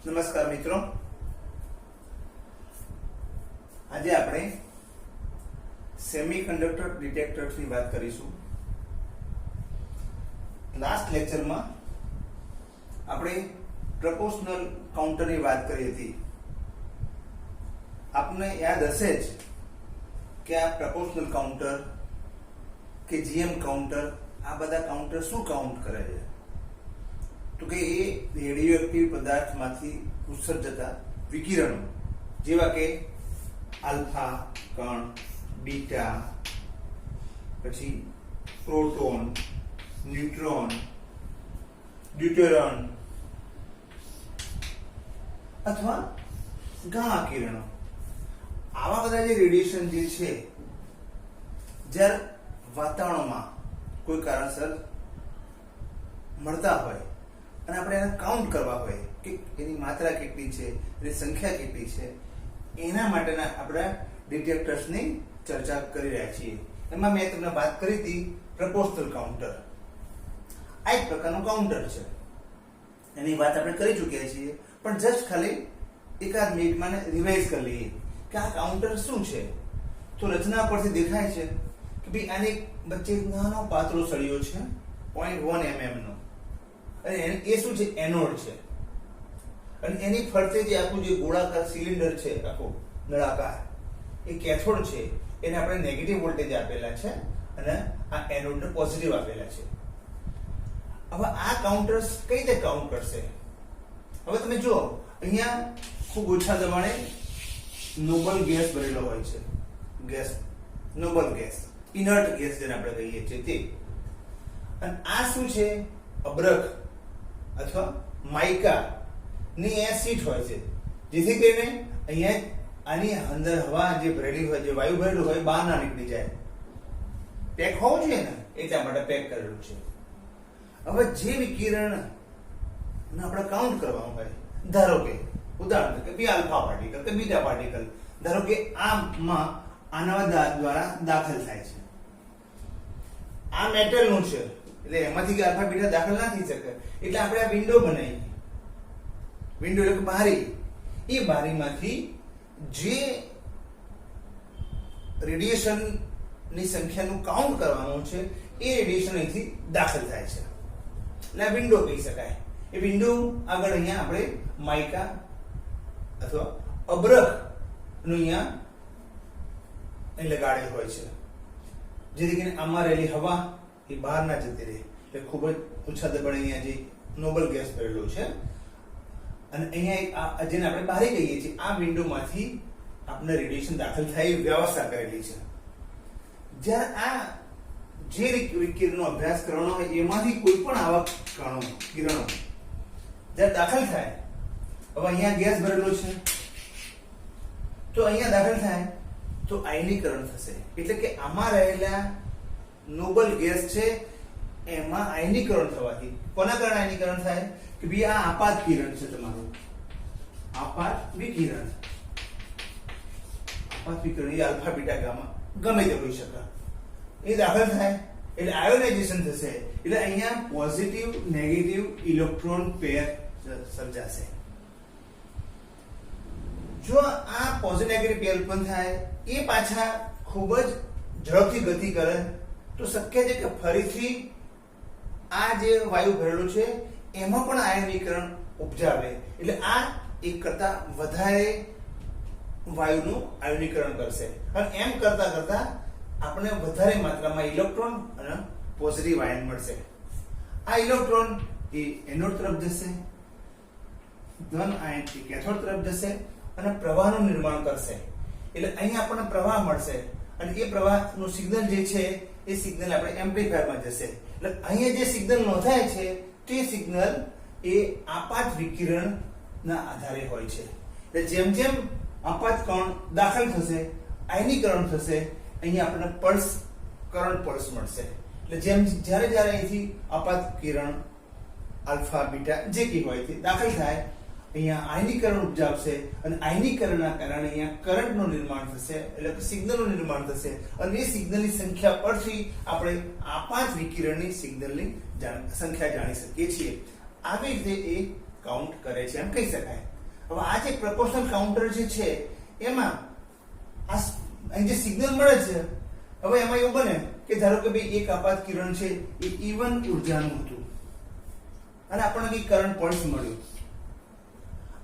નમસ્કાર મિત્રો, આજે આપણે સેમિકન્ડક્ટર ડિટેક્ટર્સની વાત કરીશું. લાસ્ટ લેક્ચરમાં આપણે પ્રપોર્શનલ કાઉન્ટરની વાત કરી હતી. આપને યાદ હશે જ કે આ પ્રપોર્શનલ કાઉન્ટર કે જીએમ કાઉન્ટર, આ બધા કાઉન્ટર શું કાઉન્ટ કરે છે? તો કે એ રેડિયોએક્ટિવ પદાર્થમાંથી ઉત્સર્જતા વિકિરણો જેવા કે આલ્ફા કણ, બીટા, પછી પ્રોટોન, ન્યુટ્રોન, ડ્યુટેરોન અથવા ગામા કિરણો, આવા બધા જે રેડિયેશન જે છે, જ્યારે વાતાવરણમાં કોઈ કારણસર મળતા હોય અને આપણે એને કાઉન્ટ કરવા હોય કે એની માત્રા કેટલી છે, એની સંખ્યા કેટલી છે, એના માટેના આપણે ડિટેક્ટર્સની ચર્ચા કરી રહ્યા છીએ. એમાં મેં તમને વાત કરી હતી પ્રપોર્શનલ કાઉન્ટર. આ એક પ્રકારનું કાઉન્ટર છે, એની વાત આપણે કરી ચૂક્યા છીએ, પણ જસ્ટ ખાલી એકાદ મિનિટમાં રિવાઇઝ કરી લઈએ કે આ કાઉન્ટર શું છે. તો રચના પરથી દેખાય છે કે ભાઈ આની વચ્ચે એક નાનો પાતળો સળિયો છે 0.1 mm નો, અને એ શું છે? એનોડ છે. અને એની ફરતે જે આખું જે ગોળાકાર સિલિન્ડર છે, આખો નળાકાર, એ કેથોડ છે. એને આપણે નેગેટિવ વોલ્ટેજ આપેલા છે અને આ એનોડને પોઝિટિવ આપેલા છે. હવે આ કાઉન્ટર્સ કઈ રીતે કાઉન્ટ કરશે? હવે તમે જુઓ, અહીંયા ખૂબ ઓછા દબાણે નોબલ ગેસ ભરેલો હોય છે. Gas, noble gas, inert gas જેને આપણે કહીએ છીએ તે. અને આ શું છે? અબ્રક અથવા માઇકા ની એ સીટ હોય છે, જેથી કરીને અહીંયા આની અંદર હવા જે ભરેલી હોય, જે વાયુ ભરેલું હોય, બહાર ના નીકળી જાય. પેક હોવું જોઈએ ને, એટલા માટે પેક કરેલું છે. હવે જે વિકિરણ આપણે કાઉન્ટ કરવાનું હોય, ધારો કે ઉદાહરણ તરીકે બી આલ્ફા પાર્ટિકલ કે બીટા પાર્ટિકલ, ધારો કે આમાં આના દ્વારા દાખલ થાય છે. આ મેટલનું છે, એટલે એમાંથી કે આલ્ફા બીટા દાખલ ના થઈ શકે, એટલે આપણે આ વિન્ડો બનાવી. વિન્ડો એટલે કે બારી. એ બારીમાંથી જે રેડિયેશન ની સંખ્યાનું કાઉન્ટ કરવાનું છે, એ રેડિયેશન અહીંથી દાખલ થાય છે, એટલે આ વિન્ડો કહી શકાય. એ વિન્ડો આગળ અહીંયા આપણે માઇકા અથવા અબ્રક નું અહીંયા લગાડેલ હોય છે, જેથી કરીને આમાં રહેલી હવા એ બહાર ના જતી રહે. એટલે ખૂબ જ ઓછા દબાણે અહીંયા જે નોબલ ગેસ ભરેલો છે, અને અહીંયા જેને આપણે બારી કહીએ છીએ, આ વિન્ડોમાંથી આપણે રેડિયેશન દાખલ થાય એવી વ્યવસ્થા કરેલી છે. જ્યારે આ જે વિકિરણનો અભ્યાસ કરવાનો હોય, એમાંથી કોઈ પણ આવા કિરણો જ્યારે દાખલ થાય, હવે અહીંયા ગેસ ભરેલો છે, તો અહીંયા દાખલ થાય તો આયનીકરણ થશે. એટલે કે આમાં રહેલા નોબલ ગેસ છે, એમાં આયનીકરણ થવાથી કોના કારણે આયનીકરણ થાય? કે ભાઈ આ આપાત કિરણ છે, તમારું આપાત વિકિરણ. આપાત વિકિરણ એ આલ્ફા બીટા ગામા ગમે તે હોઈ શકે, એ દાખલ થાય એટલે આયોનાઇઝેશન થશે. એટલે અહીંયા પોઝિટિવ નેગેટિવ ઇલેક્ટ્રોન પેર સર્જાશે. જો આ પોઝિટિવ નેગેટિવ પેર ઉત્પન્ન થાય, એ પાછા ખૂબ જ ઝડપથી ગતિ કરે, તો શક્ય છે કે ફરીથી આ જે વાયુ ભરેલું છે એમાં પણ આયનીકરણ ઉપજાવે. એટલે આ એક કરતા વધારે વાયુનું આયનીકરણ કરશે, અને એમ કરતા કરતા આપણે વધારે માત્રામાં ઇલેક્ટ્રોન અને પોઝિટિવ આયન મળશે. આ ઇલેક્ટ્રોન એ એનોડ તરફ જશે, ધન આયન એ કેથોડ તરફ જશે અને પ્રવાહનું નિર્માણ કરશે. એટલે અહીંયા આપણને પ્રવાહ મળશે, અને એ પ્રવાહનું સિગ્નલ જે છે, એ સિગ્નલ આપણે એમ્પ્લીફાયરમાં જશે. એટલે અહીંયા જે સિગ્નલ નોંધાય છે, તે સિગ્નલ એ આપાત વિકિરણના આધારે હોય છે. એટલે જેમ જેમ આપાત કણ દાખલ થશે, આયનીકરણ થશે, અહીંયા આપણને પલ્સ, કરંટ પલ્સ મળશે. એટલે જેમ જ્યારે જ્યારે અહીંથી આપાત કિરણ આલ્ફા બીટા જે કી હોય તે દાખલ થાય, અહીંયા આયનીકરણ ઉપજાવશે, અને આયનીકરણના કારણે અહીંયા કરંટનું નિર્માણ થશે, એટલે કે સિગ્નલનું નિર્માણ થશે. અને એ સિગ્નલની સંખ્યા પરથી આપણે આપાત વિકિરણની સિગ્નલની સંખ્યા જાણી શકીએ છીએ. આવી રીતે એ કાઉન્ટ કરે છે એમ કહી શકાય. હવે આ જે પ્રપોર્શનલ કાઉન્ટર જે છે એમાં આ અહીં જે સિગ્નલ મળે છે, હવે એમાં એવું બને કે ધારો કે ભાઈ એક આપાત કિરણ છે એ E1 ઉર્જાનું હતું અને આપણને કઈ કરંટ પલ્સ મળ્યું.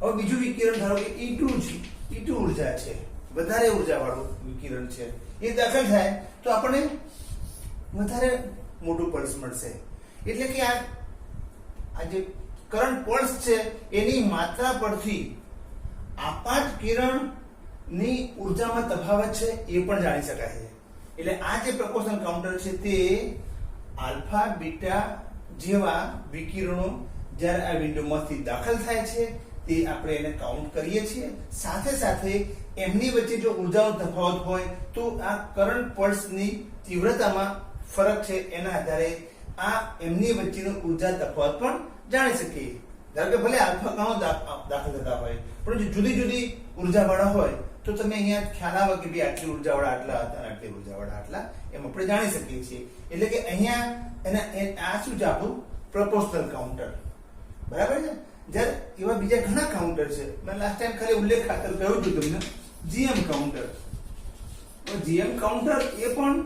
હવે બીજું વિકિરણ ધારો કે E2 છે, E2 ઉર્જા છે, વધારે ઉર્જા વાળું વિકિરણ છે, એ દાખલ થાય તો આપણને વધારે મોટું પલ્સ મળશે. એટલે કે આ જે કરંટ પલ્સ છે એની માત્રા પરથી આપાત કિરણ ની ઉર્જામાં તફાવત છે એ પણ જાણી શકાય છે. એટલે આ જે પ્રપોર્શનલ કાઉન્ટર છે તે આલ્ફા બીટા જેવા વિકિરણો જ્યારે આ વિન્ડોમાંથી દાખલ થાય છે તે આપણે એને કાઉન્ટ કરીએ છીએ. સાથે સાથે એમની વચ્ચે જો ઉર્જાનો તફાવત હોય તો આ કરંટ પલ્સની તીવ્રતામાં ફરક છે એના આધારે આ એમની વચ્ચેનો ઉર્જા તફાવત પણ જાણી શકીએ. ધારો કે ભલે આલ્ફા કણો દાખલ થતા હોય પણ જો જુદી જુદી ઉર્જા વાળા હોય તો તમે અહીંયા ખ્યાલ આવે કે ભાઈ આટલી ઉર્જા વાળા આટલા હતા અને આટલી ઉર્જા વાળા આટલા, એમ આપણે જાણી શકીએ છીએ. એટલે કે અહીંયા આ શું છે આપણું પ્રપોર્શનલ કાઉન્ટર, બરાબર છે. જ્યારે એવા બીજા ઘણા કાઉન્ટર છે, મેં લાસ્ટ ટાઈમ ખાલી ઉલ્લેખ ખાતર કહ્યું હતું તમને જીએમ કાઉન્ટર. જીએમ કાઉન્ટર એ પણ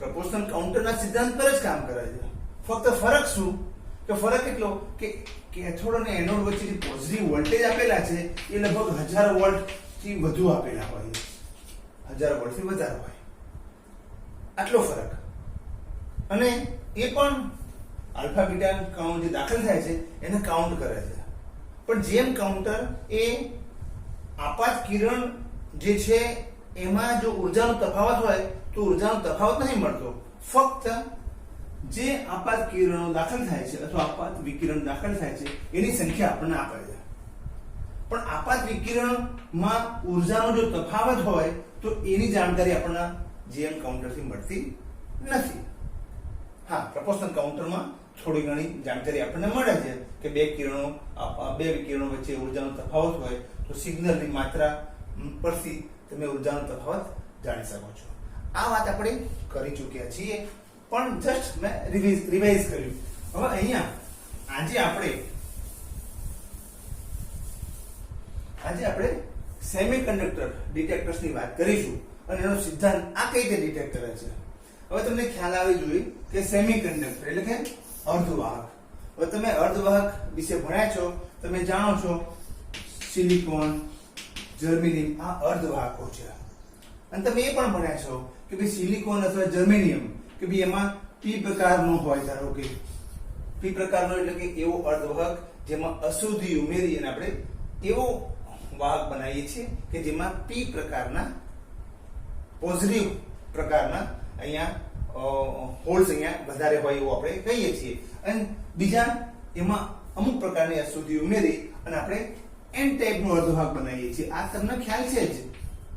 પ્રપોર્શનલ કાઉન્ટરના સિદ્ધાંત પર જ કામ કરે છે. ફક્ત ફરક શું કે ફરક એટલો કે કેથોડ અને એનોડ વચ્ચેની પોઝિટિવ વોલ્ટેજ આપેલા છે એ લગભગ 1000 વોલ્ટ થી વધુ આપેલા હોય, 1000 વોલ્ટ થી વધારે હોય, આટલો ફરક. અને એ પણ આલ્ફા બીટા કણો જે દાખલ થાય છે એને કાઉન્ટ કરે છે. પણ જેમ કાઉન્ટર એ આપાત કિરણ જે છે એમાં જો ઉર્જાનો તફાવત હોય તો ઉર્જાનો તફાવત નહીં મળતો, ફક્ત જે આપાત કિરણો દાખલ થાય છે અથવા આપાત વિકિરણ દાખલ થાય છે એની સંખ્યા આપણને આપે છે. પણ આપાત વિકિરણમાં ઉર્જાનો જો તફાવત હોય તો એની જાણકારી આપણને જીએમ કાઉન્ટરથી મળતી નથી. હા, પ્રપોર્શનલ કાઉન્ટરમાં થોડી ઘણી જાણકારી આપણને મળે છે કે બે વિકિરણો વચ્ચે ઉર્જાનો તફાવત હોય તો સિગ્નલની માત્રા પરથી તમે ઉર્જાનો તફાવત જાણી શકો છો. આ વાત આપણે કરી ચૂક્યા છીએ, પણ જસ્ટ મેં રિવાઇઝ કર્યું. હવે અહીંયા આજે આપણે સેમિકન્ડક્ટર ડિટેક્ટર્સની વાત કરીશું અને એનો સિદ્ધાંત આ કઈ રીતે ડિટેક્ટ કરે છે. હવે તમને ખ્યાલ આવી જોઈએ કે સેમિકન્ડક્ટર એટલે કે અર્ધવાહક. હવે તમે અર્ધવાહક વિશે ભણ્યા છો, તમે જાણો છો સિલિકોન, જર્મેનિયમ આ અર્ધવાહકો છે. અને તમે એ પણ ભણ્યા છો કે ભાઈ સિલિકોન અથવા જર્મેનિયમ કે ભાઈ એમાં પી પ્રકારનો હોય. ધારો કે પી પ્રકારનો એટલે કે એવો અર્ધવાહક જેમાં અશુદ્ધિ ઉમેરી અને આપણે એવો વાહક બનાવીએ છીએ કે જેમાં પી પ્રકારના પોઝિટિવ પ્રકારના અહીંયા હોલ્સ અહીંયા વધારે હોય એવું આપણે કહીએ છીએ. અને બીજા એમાં અમુક પ્રકારની અશુદ્ધિ ઉમેરી અને આપણે એન ટાઈપનો અર્ધવાહક બનાવીએ છીએ. આ તમને ખ્યાલ છે જ,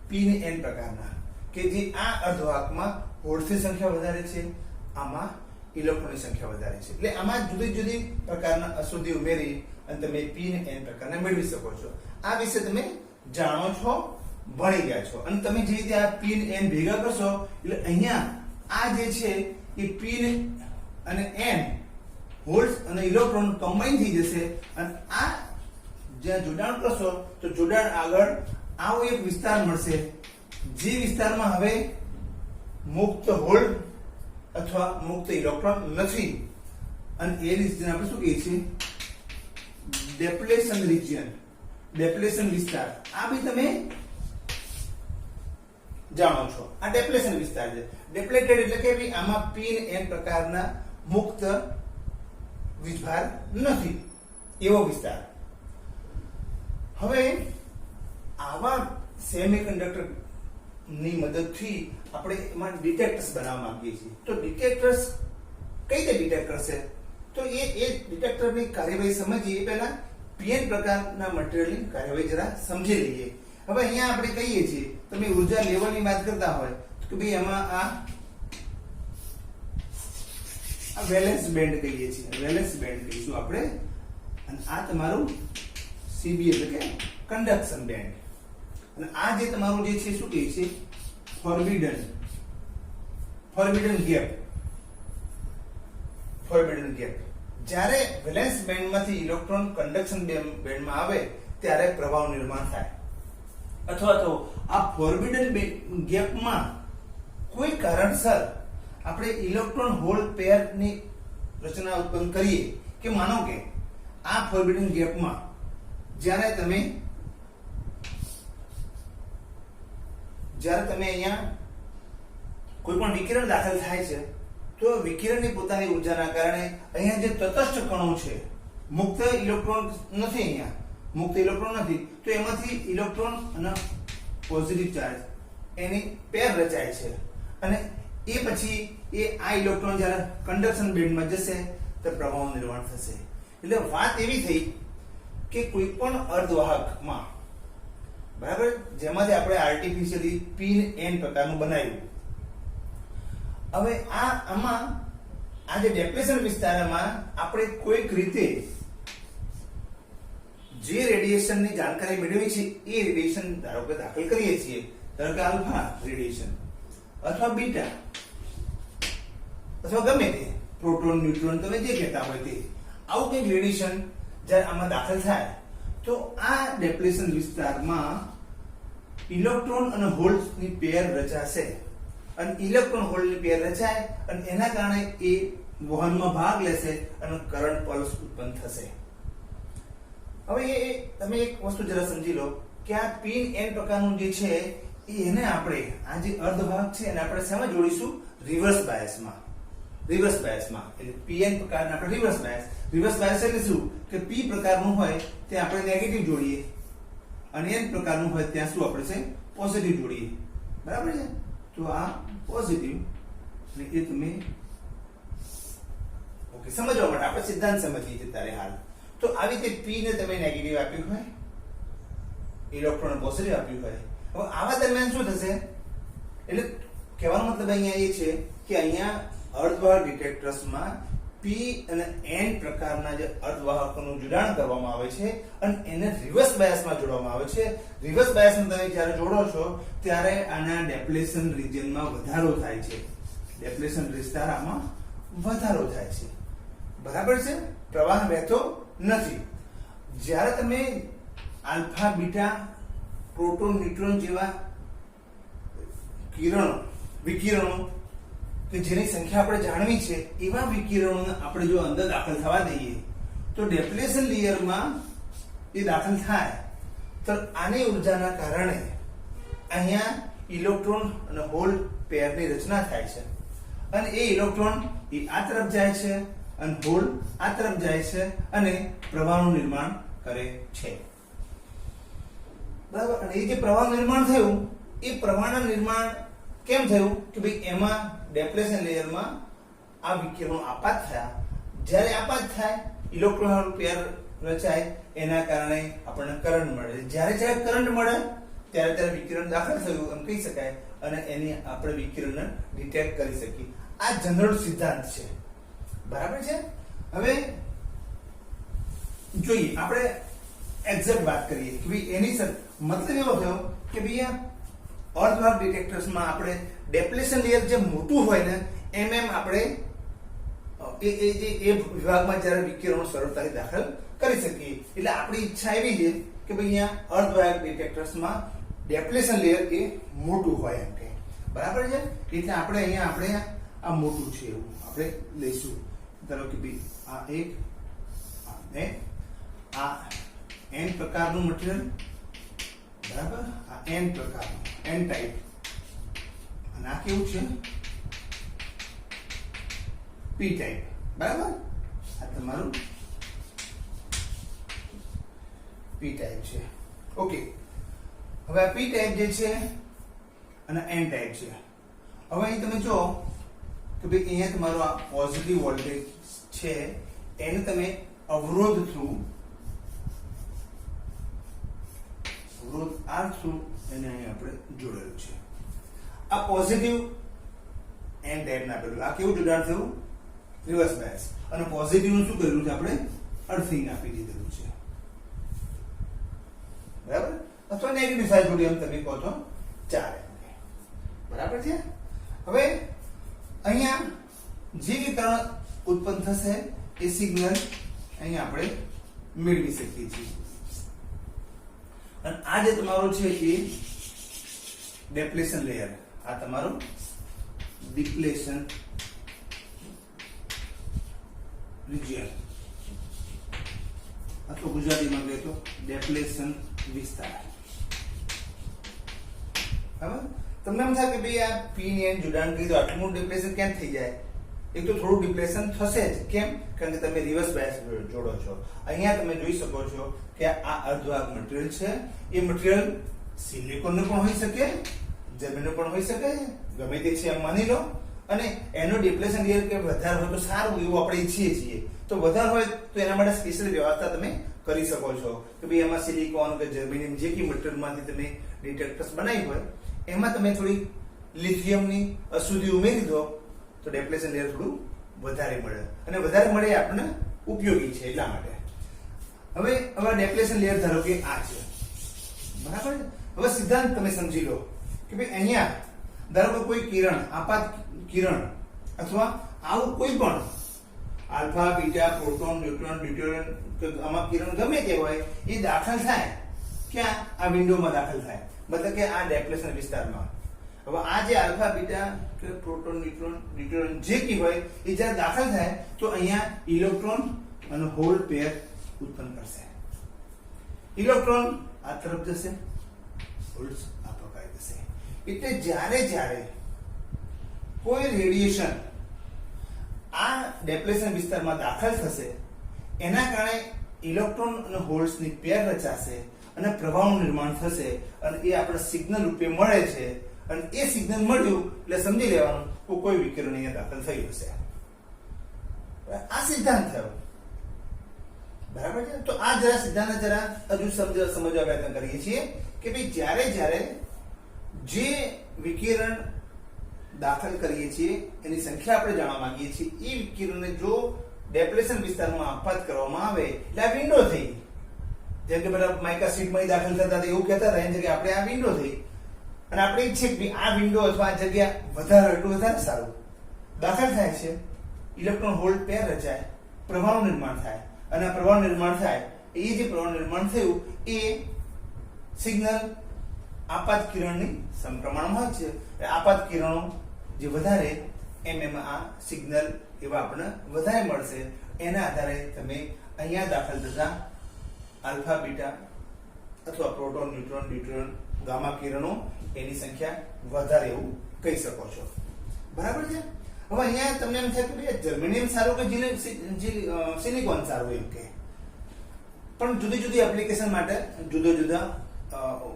પી ને એન પ્રકારના, કે જે આ અર્ધવાહકમાં હોલ્સની સંખ્યા વધારે છે, આમાં ઇલેક્ટ્રોનની સંખ્યા વધારે છે. એટલે આમાં જુદી જુદી પ્રકારના અશુદ્ધિ ઉમેરી અને તમે પી ને એન પ્રકારના મેળવી શકો છો. આ વિશે તમે જાણો છો, ભણી ગયા છો. અને તમે જે રીતે આ પી ને એન ભેગા કરશો એટલે અહીંયા આ જે છે એ પી અને એન હોલ્સ અને ઇલેક્ટ્રોન કમ્બાઈન થઈ જશે. અને આ જ્યાં જોડાણ કરશો તો જોડાણ આગળ આવો એક વિસ્તાર મળશે, જે વિસ્તારમાં હવે મુક્ત હોલ્ડ અથવા મુક્ત ઇલેક્ટ્રોન નથી. અને એ રીજન આપણે શું કહીએ છીએ? ડેપ્લેશન રીજન, ડેપ્લેશન વિસ્તાર. આ બી તમે જાણો છો, આ ડેપ્લેશન વિસ્તાર છે. ડેપ્લેટેડ એટલે કે ભાઈ આમાં પી અને એન પ્રકારના મુક્ત વીજભાર નથી, એવો વિસ્તાર. હવે આવા સેમિકન્ડક્ટર ની મદદથી આપણે એમાં ડિટેક્ટર્સ બનાવવા માંગીએ છીએ. તો ડિટેક્ટર્સ કઈ રીતે ડિટેક્ટ કરશે? તો એ ડિટેક્ટરની કાર્યવાહી સમજીએ પહેલા પીએન પ્રકારના મટીરીયલની કાર્યવાહી જરા સમજી લઈએ. હવે અહીંયા આપણે કહીએ છીએ, તમે ઉર્જા લેવલની વાત કરતા હોય તો ભાઈ એમાં આ વેલેન્સ બેન્ડ કહીએ છીએ, વેલેન્સ બેન્ડ કહીશું આપણે. અને આ તમારું સીબી એટલે કે કન્ડક્શન બેન્ડ. અને આ જે તમારું જે છે શું કહે છે? Forbidden gap. Forbidden gap. જ્યારે વેલેન્સ બેન્ડમાંથી ઇલેક્ટ્રોન કન્ડક્શન બેન્ડમાં આવે ત્યારે પ્રવાહનું નિર્માણ થાય. અથવા તો આ ફોરબિડન ગેપમાં કોઈ કારણસર આપણે ઇલેક્ટ્રોન હોલ પેરની રચના ઉત્પન્ન કરીએ કે માનો કે આ ફોરબિડન ગેપમાં જ્યારે તમે અહીંયા કોઈ પણ વિકિરણ દાખલ થાય છે તો વિકિરણની પોતાની ઉર્જાના કારણે અહીંયા જે તટસ્થ કણો છે, મુક્ત ઇલેક્ટ્રોન નથી, અહીંયા મુક્ત ઇલેક્ટ્રોન નથી, તો એમાંથી ઇલેક્ટ્રોન અને પોઝિટિવ ચાર્જ એની પેર રચાય છે અને એ પછી આ ઇલેક્ટ્રોન જ્યારે કન્ડક્શન બેન્ડમાં જશે તો પ્રવાહનું નિર્માણ થશે. એટલે વાત એવી થઈ કે કોઈ પણ અર્ધવાહકમાં, બરાબર, જેમાંથી આપણે આર્ટિફિશિયલી પીન એન પ્રકારનું બનાવ્યું. હવે આમાં આ જે ડેપ્લેશન વિસ્તારમાં આપણે કોઈક રીતે જે રેડિયેશનની જાણકારી મેળવી છે એ રેડિયેશન ધારો કે દાખલ કરીએ છીએ, ધારો કે આલ્ફા રેડિયેશન અથવા બીટા અથવા ગમે તે પ્રોટોન, ન્યુટ્રોન, તમે જે કહેતા હોય તે આવું કંઈક રેડિયેશન જ્યારે આમાં દાખલ થાય તો આ ડેપ્લેશન વિસ્તારમાં ઇલેક્ટ્રોન અને હોલ્સની પેર રચાશે અને ઇલેક્ટ્રોન હોલની પેર રચાય અને એના કારણે એ વહનમાં ભાગ લેશે અને કરંટ પલ્સ ઉત્પન્ન થશે. હવે તમે એક વસ્તુ જરા સમજી લો કે આ પિન એન પ્રકારનું જે છે એને આપણે આ જે અર્ધવાહક છે એને આપણે શેમાં જોડીશું? રિવર્સ બાયસમાં. રિવર્સ બાયસમાં એટલે પીએન પ્રકારના આપણે રિવર્સ બાયસ એટલે શું કે પી પ્રકારનું હોય ત્યાં આપણે નેગેટિવ જોડીએ અને એન પ્રકારનું હોય ત્યાં શું આપણે છે પોઝિટિવ જોડીએ. બરાબર છે? તો આ પોઝિટિવ ને એ તમે ઓકે સમજવા માટે આપણે સિદ્ધાંત સમજીએ છીએ ત્યારે હાલ. તો આવી રીતે પી ને તમે નેગેટિવ આપ્યું હોય, ઇલેક્ટ્રોન પોઝિટિવ આપ્યું હોય, હવે આવા દરમિયાન શું થશે? એટલે કહેવાનો મતલબ અહીંયા એ છે કે અહીંયા અર્ધવાહક ડિટેક્ટર્સમાં પી અને એન પ્રકારના જે અર્ધવાહકોનું જોડાણ કરવામાં આવે છે અને એને રિવર્સ બાયસમાં જોડવામાં આવે છે. રિવર્સ બાયસમાં તમે જ્યારે જોડો છો ત્યારે આના ડેપ્લેશન રિજિયનમાં વધારો થાય છે. ડેપ્લેશન વિસ્તાર આમાં વધારો થાય છે. બરાબર છે? પ્રવાહ વહેતો નથી. જ્યારે તમે આલ્ફા, બીટા, પ્રોટોન, ન્યુટ્રોન જેવા વિકિરણો કે જેની સંખ્યા આપણે જાણવી છે એવા વિકિરણોને આપણે જો અંદર દાખલ થવા દઈએ તો ડેપ્લેશન લેયરમાં એ દાખલ થાય તો આની ઉર્જાના કારણે અહીંયા ઇલેક્ટ્રોન અને હોલ પેરની રચના થાય છે અને એ ઇલેક્ટ્રોન એ આ તરફ જાય છે અને હોલ આ તરફ જાય છે અને પ્રવાહનું નિર્માણ કરે છે. બરાબર? અને એ જે પ્રવાહનું નિર્માણ થયું એ પ્રવાહના નિર્માણ કેમ થયું કે ભાઈ એમાં ડેપ્લેશન લેયરમાં આ વિકિરણો આપાત થયા. જ્યારે આપાત થાય ઇલેક્ટ્રોન હોલ પેર રચાય એના કારણે આપણને કરંટ મળે. જ્યારે કરંટ મળે ત્યારે વિકિરણ દાખલ થયું એમ કહી શકાય અને એની આપણે વિકિરણને ડિટેક્ટ કરી શકીએ. આ જનરલ સિદ્ધાંત છે. બરાબર છે? હવે જોઈએ આપણે એક્ઝેક્ટ વાત કરીએ કે ભાઈ એની મતલબ એવો થયો કે ભાઈ આ અર્ધવાહક ડિટેક્ટર્સમાં આપણે ડેપ્લેશન લેયર જે મોટું હોય ને એમ આપણે એ વિભાગમાં જ્યારે વિકિરણો સરળતાથી દાખલ કરી શકીએ. એટલે આપણી ઈચ્છા એવી છે કે ભાઈ અહીંયા અર્ધવાહક ડિટેક્ટર્સમાં ડેપ્લેશન લેયર એ મોટું હોય એમ કે. બરાબર છે? એટલે આપણે આ મોટું છે એવું આપણે લઈશું. ધારો કે ભાઈ આ એક અને આ એન પ્રકારનું મટીરીયલ, બરાબર, આ એન પ્રકારનું એન ટાઈપ અને આ કેવું છે પી ટાઈપ. બરાબર? આ તમારું પી ટાઈપ છે. ઓકે, હવે આ પી ટાઈપ જે છે અને એન ટાઈપ છે. હવે અહીં તમે જો કે ભાઈ અહીંયા તમારો આ પોઝિટિવ વોલ્ટેજ છે એને તમે અવરોધ થ્રુ આર થ્રુ એને અહીં આપણે જોડેલું છે. આ પોઝિટિવ એન ટાઈપ ના આપેલું. આ કેવું જોડાણ થયું? Reverse bias. અને પોઝિટિવ નું શું કર્યું છે આપણે? અર્થિંગ આપી દીધેલું છે. બરાબર? અથવા નેગેટિવ સાઈડ જોડી એમ તમે કહો તો ચાલે. બરાબર છે? હવે અહીંયા જે વિકિરણ ઉત્પન્ન થશે એ સિગ્નલ અહીંયા આપણે મેળવી શકીએ છીએ. અને આ જે તમારું છે એ ડેપ્લેશન લેયર, આ તમારું ડિપ્લેશન રિજિયન અથવા ગુજરાતીમાં કહીએ તો ડેપ્લેશન વિસ્તાર. બરાબર, તમને એમ થાય કે ભાઈ આ પી ને એન જોડાણ કરી દો, આટલું મોટું ડિપ્લેશન કેમ થઈ જાય? એક તો થોડું ડિપ્લેશન થશે જ. કેમ? કારણ કે તમે રિવર્સ બાયસ જોડો છો. અહીંયા તમે જોઈ શકો છો કે આ અર્ધવાહક મટીરીયલ છે. એ મટીરીયલ સિલિકોનનું પણ હોઈ શકે, જર્મેનનું પણ હોઈ શકે, ગમે તે છે એમ માની લો. અને એનો ડિપ્લેશન લેયર કે વધારે હોય તો સારું, એવું આપણે ઈચ્છીએ છીએ. તો વધારે હોય તો એના માટે સ્પેશિયલ વ્યવસ્થા તમે કરી શકો છો કે ભાઈ એમાં સિલિકોન કે જર્મેનિયમ જે કે મટીરીયલમાંથી તમે ડિટેક્ટર્સ બનાવી હોય એમાં તમે થોડી લિથિયમની અશુદ્ધિ ઉમેરી દો તો ડેપ્લેશન લેયર થોડું વધારે મળે, અને વધારે મળે એ આપણને ઉપયોગી છે એટલા માટે. હવે ડેપ્લેશન લેયર ધારો કે આ છે, બરાબર. હવે સિદ્ધાંત તમે સમજી લો કે ભાઈ અહીંયા ધારો કે કોઈ કિરણ, આપાત કિરણ અથવા આવું કોઈ પણ alpha, beta, proton, neutron, deuterium કે આમાં કિરણ ગમે તે હોય એ દાખલ થાય ક્યાં? આ વિન્ડોમાં દાખલ થાય, મતલબ કે આ ડેપ્લેશન વિસ્તારમાં. હવે આ જે આલ્ફા, બીટા કે પ્રોટોન, ન્યુટ્રોન, ડ્યુટેરિયમ જે કી હોય એ જ્યારે દાખલ થાય તો અહીંયા ઇલેક્ટ્રોન અને હોલ પેર ઉત્પન્ન કરશે. ઇલેક્ટ્રોન આ તરફ જશે, હોલ્સ આ પ્રકારે જશે. એટલે જ્યારે કોઈ રેડિયેશન આ ડેપ્લેશન વિસ્તારમાં દાખલ થશે એના કારણે ઇલેક્ટ્રોન અને હોલ્સની પેર રચાશે અને પ્રવાહનું નિર્માણ થશે, અને એ આપણે સિગ્નલ રૂપે મળે છે. અને એ સિગ્નલ મળ્યું એટલે સમજી લેવાનું કે કોઈ વિકિરણ અહીંયા દાખલ થયું હશે. આ સિદ્ધાંત થયો, બરાબર છે. તો આ જરા સિદ્ધાંત જરા હજુ સમજવા પ્રયત્ન કરીએ છીએ કે ભાઈ જ્યારે જે વિકિરણ દાખલ કરીએ છીએ એની સંખ્યા આપણે જાણવા માંગીએ છીએ. એ વિકિરણને જો ડેપ્લેશન વિસ્તારમાં આપાત કરવામાં આવે એટલે આ વિન્ડો થઈ, જેમ કે પેલા માઇકા શીટમાં દાખલ થતા હતા એવું કહેતા હતા, એની જગ્યાએ આપણે આ વિન્ડો થઈ. અને આપણે ઈચ્છીએ કે આ વિન્ડો અથવા આ જગ્યા વધારે એટલું વધારે સારું. દાખલ થાય છે, ઇલેક્ટ્રોન હોલ પેર રચાય, પ્રવાહનું નિર્માણ થાય, અને આ પ્રવાહ નિર્માણ થાય એ જે પ્રવાહ નિર્માણ થયું એ સિગ્નલ આપાત કિરણની સમપ્રમાણમાં હોય છે. આપાત કિરણો જે વધારે એમ આ સિગ્નલ એવા આપણને વધારે મળશે. એના આધારે તમે અહીંયા દાખલ થતા આલ્ફા, બીટા અથવા પ્રોટોન, ન્યુટ્રોન, ડ્યુટેરિયમ, ગામા કિરણો એની સંખ્યા વધારે એવું કહી શકો છો, બરાબર છે. હવે અહીંયા તમને એમ થાય કે જર્મેનિયમ સારું કે સિલિકોન સારું એમ કે, પણ જુદી જુદી એપ્લિકેશન માટે જુદા જુદા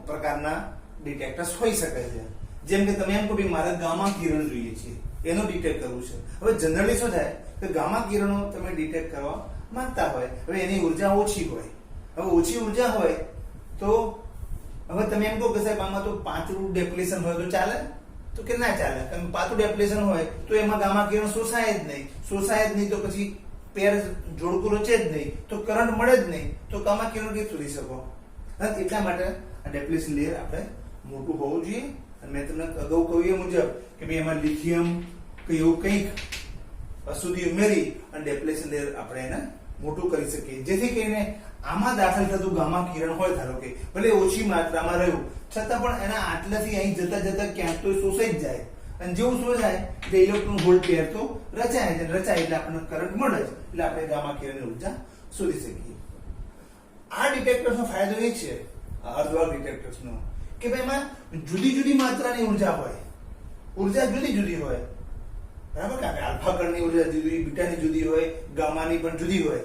પ્રકારના ડિટેક્ટર્સ હોઈ શકે છે. જેમ કે તમે એમ કહો કે મારે ગામા કિરણ જોઈએ છે, એનો ડિટેક્ટ કરવું છે. હવે જનરલી શું થાય કે ગામા કિરણો તમે ડિટેક્ટ કરવા માંગતા હોય, હવે એની ઉર્જા ઓછી હોય. હવે ઓછી ઉર્જા હોય તો હવે તમે એમ કહો કે સાહેબ આમાં તો પાતળું ડેપ્લેશન હોય તો ચાલે? તો કે ના ચાલે. કારણ કે પાતળું ડેપ્લેશન હોય તો એમાં ગામા કિરણ શોષાય જ નહીં, તો પછી પેર જોડકું રચે જ નહીં, તો કરંટ મળે જ નહીં, તો ગામા કિરણ કેવી શોધી શકો? એટલા માટે આ ડેપ્લેશન લેયર આપણે મોટું હોવું જોઈએ. અને મેં તમને અગાઉ કહ્યું એ મુજબ કે ભાઈ એમાં લિથિયમ કે એવું કંઈક અશુદ્ધિ ઉમેરી અને ડેપ્લેશન લેયર આપણે એને મોટું કરી શકીએ, જેથી કરીને આમાં દાખલ થતું ગામા કિરણ હોય ધારો કે ભલે ઓછી માત્રામાં રહ્યું છતાં પણ એના આટલાથી અહીં જતા ક્યાંક તો શોષાઈ જ જાય, અને જેવું શોષાય એટલે ઇલેક્ટ્રોન હોલ પેર તો રચાય એટલે આપણને કરંટ મળે જ, એટલે આપણે ગામા કિરણની ઉર્જા શોધી શકીએ. આ ડિટેક્ટર્સનો ફાયદો એ છે, અર્ધવાહક ડિટેક્ટર્સનો, કે ભાઈ એમાં જુદી જુદી માત્રાની ઉર્જા હોય, જુદી જુદી હોય, બરાબર. કે આલ્ફા કણની ઉર્જા જુદી, બીટાની જુદી હોય, ગામાની પણ જુદી હોય,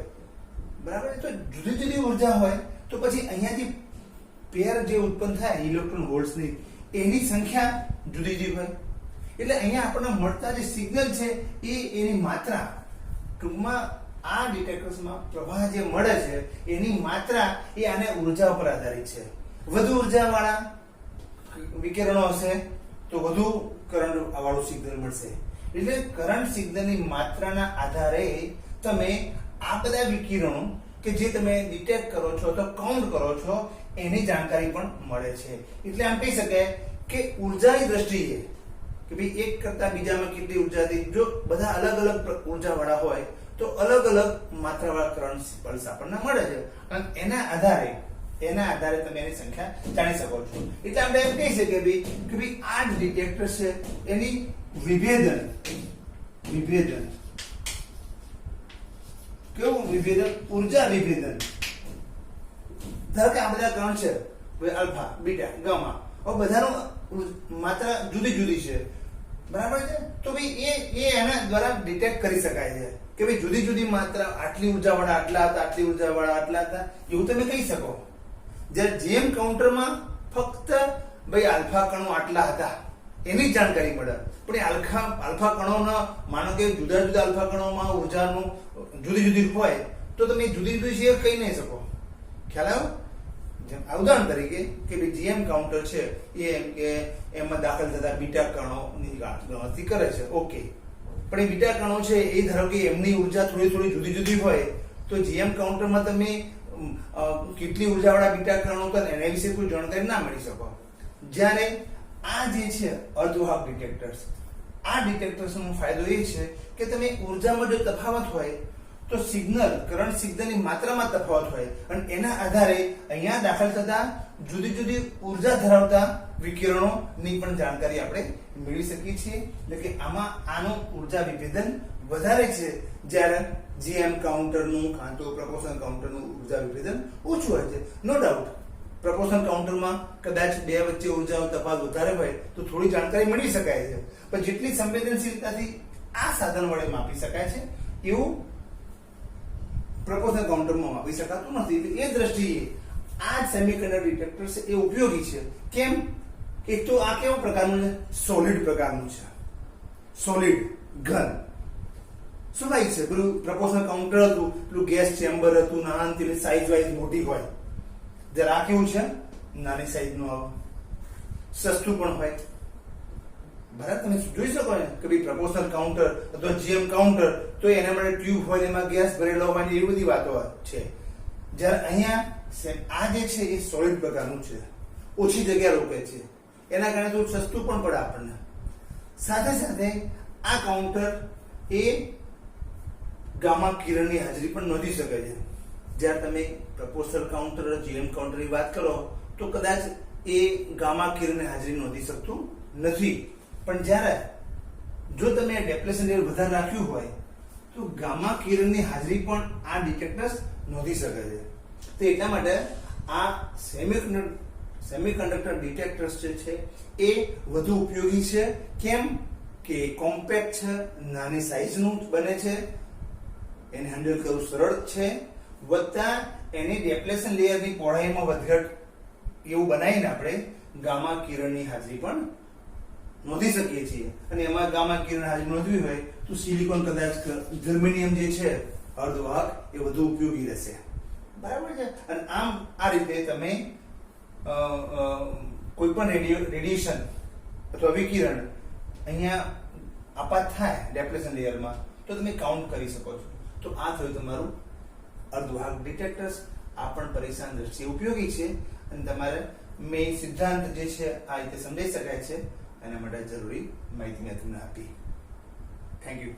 બરાબર. તો જુદી જુદી ઉર્જા હોય તો પછી અહીંયાથી પેર જે ઉત્પન્ન થાય ઇલેક્ટ્રોન હોલ્સની એની સંખ્યા જુદી જુદી હોય. એટલે અહીંયા આપણને મળતા જે સિગ્નલ છે એની માત્રા, ટૂંકમાં આ ડિટેક્ટર્સમાં પ્રવાહ જે મળે છે એની માત્રા એ આને ઉર્જા ઉપર આધારિત છે. વધુ ઉર્જા વાળા વિકિરણો હશે તો વધુ કરંટ વાળું સિગ્નલ મળશે. એટલે કરંટ સિગ્નલની માત્રાના આધારે તમે આ બધા વિકિરણો કે જે તમે ડિટેક્ટ કરો છો તો કાઉન્ટ કરો છો એની જાણકારી પણ મળે છે. એટલે આમ કહી શકાય કે ઉર્જાની દ્રષ્ટિએ કે ભાઈ એક કરતા બીજામાં કેટલી ઉર્જાથી, જો બધા અલગ અલગ ઉર્જા વાળા હોય તો અલગ અલગ માત્રાવાળા કરંટ પલ્સ આપણને મળે છે. અને એના આધારે એના આધારે તમે એની સંખ્યા જાણી શકો છો. એટલે આપણે એમ કહી શકીએ કે ભાઈ આ જ ડિટેક્ટર છે એની વિભેદન કેવું વિભેદન? ઉર્જા વિભેદન. ધારો કે આ બધા કણ છે આલ્ફા, બીટા, ગામા, હવે બધાનો માત્રા જુદી જુદી છે, બરાબર છે? તો ભાઈ એ એના દ્વારા ડિટેક્ટ કરી શકાય છે કે ભાઈ જુદી જુદી માત્રા, આટલી ઉર્જા વાળા આટલા હતા, આટલી ઉર્જા વાળા આટલા હતા, એવું તમે કહી શકો. જ્યારે જેમ કાઉન્ટરમાં ફક્ત ભાઈ આલ્ફા કણો આટલા હતા એની જાણકારી મળે, પણ આલ્ફા કણોના માનો કે જુદા જુદા આલ્ફા કણોમાં ઉર્જાનું જુદી જુદી હોય તો તમે જુદી જુદી શેર કહી નહીં શકો. ખ્યાલ આવ્યો? જેમ ઉદાહરણ તરીકે કે ભાઈ જીએમ કાઉન્ટર છે એ એમ કે એમાં દાખલ થતા બીટા કણોની ગણતરી કરે છે, ઓકે. પણ એ બીટા કણો છે એ ધારો કે એમની ઉર્જા થોડી થોડી જુદી જુદી હોય તો જીએમ કાઉન્ટરમાં તમે કેટલી ઉર્જાવાળા બીટા કણો હતા એના વિશે કોઈ જાણકારી ના મળી શકો. જ્યારે આ જે છે અર્ધવાહક ડિટેક્ટર્સ, આ ડિટેક્ટર્સનો ફાયદો એ છે કે તમે ઉર્જામાં જો તફાવત હોય તો કરંટ સિગ્નલની માત્રામાં તફાવત હોય અને એના આધારે અહીંયા દાખલ થતા જુદી જુદી ઉર્જા ધરાવતા વિકિરણોની પણ જાણકારી આપણે મેળવી શકીએ છીએ. એટલે કે આમાં આનું ઉર્જા વિભેદન વધારે છે, જ્યારે જીએમ કાઉન્ટરનું કાં તો પ્રપોર્શનલ કાઉન્ટરનું ઉર્જા વિભેદન ઓછું હોય છે. નો ડાઉટ પ્રપોર્શનલ કાઉન્ટરમાં કદાચ બે વચ્ચે ઉર્જાનો તફાવત વધારે હોય તો થોડી જાણકારી મળી શકાય છે, પણ જેટલી સંવેદનશીલતાથી આ સાધન વડે માપી શકાય છે એવું પ્રપોર્શનલ કાઉન્ટરમાં માપી શકાતું નથી. એટલે એ દ્રષ્ટિએ આ સેમિકન્ડક્ટર ડિટેક્ટર છે એ ઉપયોગી છે. કેમ? એક તો આ કેવા પ્રકારનું છે? સોલિડ પ્રકારનું છે, સોલિડ ઘન. સ્વાભાવિક છે, પેલું પ્રપોર્શનલ કાઉન્ટર હતું પેલું ગેસ ચેમ્બર હતું, નાની સાઈઝ વાઇઝ મોટી હોય, જ્યારે આ કેવું છે? નાની સાઈઝનું આવે, સસ્તું પણ હોય. બરાબર, તમે જોઈ શકો ને કે ભાઈ પ્રપોર્શનલ કાઉન્ટર અથવા જીએમ કાઉન્ટર તો એના માટે ટ્યુબ હોય, એમાં ગેસ ભરેલો હોય, એવી બધી વાતો છે. જ્યારે અહીંયા આ જે છે એ સોલિડ પ્રકારનું છે, ઓછી જગ્યા રોકે છે, એના કારણે થોડું સસ્તું પણ પડે આપણને. સાથે સાથે આ કાઉન્ટર એ ગામા કિરણની હાજરી પણ નોંધી શકે છે. જ્યારે તમે પ્રપોર્શનલ કાઉન્ટર જીએમ કાઉન્ટરની વાત કરો તો કદાચ એ ગામા કિરણની હાજરી નોંધી શકતું નથી, પણ જ્યારે જો તમે ડેપ્લેશન લેવલ વધારે રાખ્યું હોય તો ગામા કિરણની હાજરી પણ આ ડિટેક્ટર્સ નોંધી શકે છે. તો એટલા માટે આ સેમિકન્ડક્ટર ડિટેક્ટર્સ જે છે એ વધુ ઉપયોગી છે. કેમ કે કોમ્પેક્ટ છે, નાની સાઈઝનું બને છે, એને હેન્ડલ કરવું સરળ છે, વત્તા એની ડેપ્લેશન લેયરની પહોળાઈમાં વધઘટ એવું બનાવીને આપણે ગામા કિરણની હાજરી પણ નોંધી શકીએ છીએ. અને એમાં ગામા કિરણ હાજરી નોંધવી હોય તો સિલિકોન કદાચ જર્મેનિયમ જે છે અર્ધવાહક એ વધુ ઉપયોગી રહેશે. બરાબર છે. અને આમ આ રીતે તમે કોઈ પણ રેડિયેશન અથવા વિકિરણ અહીંયા આપાત થાય ડેપ્લેશન લેયરમાં તો તમે કાઉન્ટ કરી શકો છો. તો આ થયું તમારું અર્ધવાહક ડિટેક્ટર્સ. આ પણ પરીક્ષણ દ્રષ્ટિએ ઉપયોગી છે અને તમારે મેં સિદ્ધાંત જે છે આ રીતે સમજાઈ શકાય છે. એના માટે જરૂરી માહિતી મેં તમને આપી. Thank you.